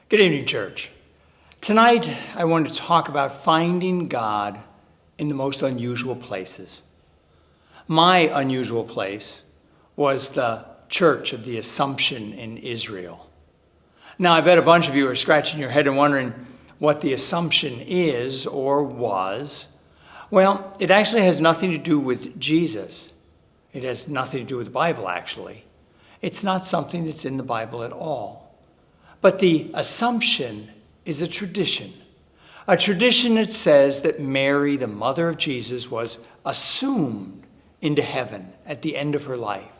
Good evening, church. Tonight, I want to talk about finding God in the most unusual places. My unusual place was the Church of the Assumption in Israel. Now, I bet a bunch of you are scratching your head and wondering what the Assumption is or was. Well, it actually has nothing to do with Jesus. It has nothing to do with the Bible, actually. It's not something that's in the Bible at all. But the Assumption is a tradition that says that Mary, the mother of Jesus, was assumed into heaven at the end of her life.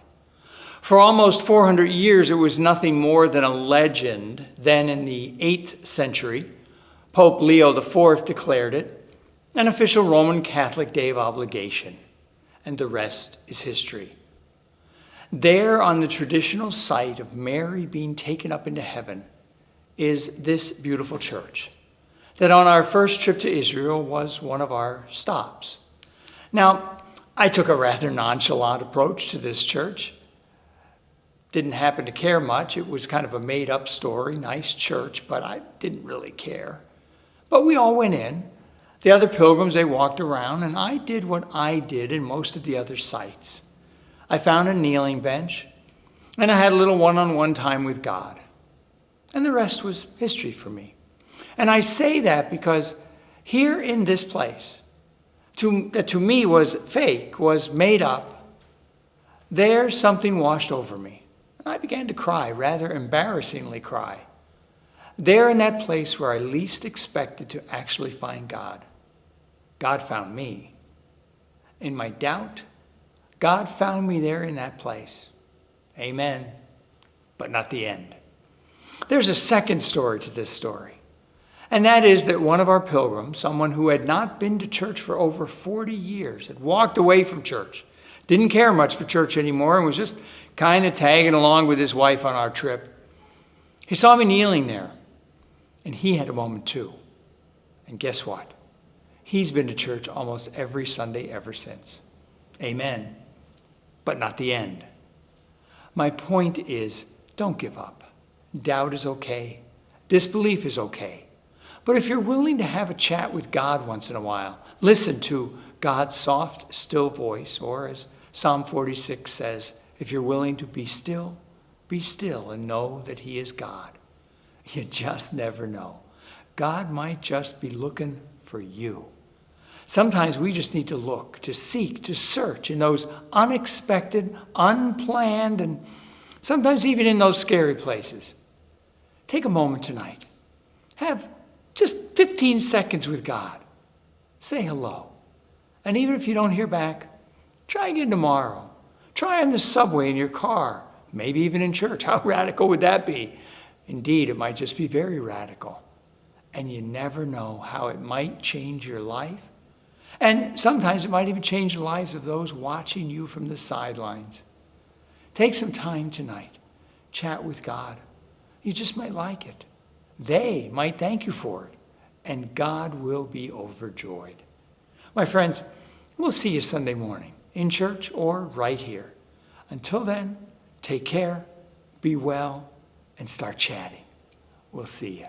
For almost 400 years, it was nothing more than a legend. Then in the 8th century, Pope Leo IV declared it an official Roman Catholic day of obligation, and the rest is history. There on the traditional site of Mary being taken up into heaven is this beautiful church that on our first trip to Israel was one of our stops. Now, I took a rather nonchalant approach to this church. Didn't happen to care much. It was kind of a made-up story, nice church, but I didn't really care. But we all went in. The other pilgrims, they walked around, and I did what I did in most of the other sites. I found a kneeling bench, and I had a little one-on-one time with God. And the rest was history for me. And I say that because here in this place, that to me was fake, was made up, there something washed over me. And I began to cry, rather embarrassingly cry. There in that place where I least expected to actually find God, God found me. In my doubt, God found me there in that place. Amen. But not the end. There's a second story to this story. And that is that one of our pilgrims, someone who had not been to church for over 40 years, had walked away from church, didn't care much for church anymore, and was just kind of tagging along with his wife on our trip. He saw me kneeling there, and he had a moment too. And guess what? He's been to church almost every Sunday ever since. Amen. But not the end. My point is, don't give up. Doubt is okay. Disbelief is okay. But if you're willing to have a chat with God once in a while, listen to God's soft, still voice, or as Psalm 46 says, if you're willing to be still and know that He is God. You just never know. God might just be looking for you. Sometimes we just need to look, to seek, to search in those unexpected, unplanned, and sometimes even in those scary places. Take a moment tonight. Have just 15 seconds with God. Say hello. And even if you don't hear back, try again tomorrow. Try on the subway in your car, maybe even in church. How radical would that be? Indeed, it might just be very radical. And you never know how it might change your life. And sometimes it might even change the lives of those watching you from the sidelines. Take some time tonight. Chat with God. You just might like it. They might thank you for it. And God will be overjoyed. My friends, we'll see you Sunday morning in church or right here. Until then, take care, be well, and start chatting. We'll see you.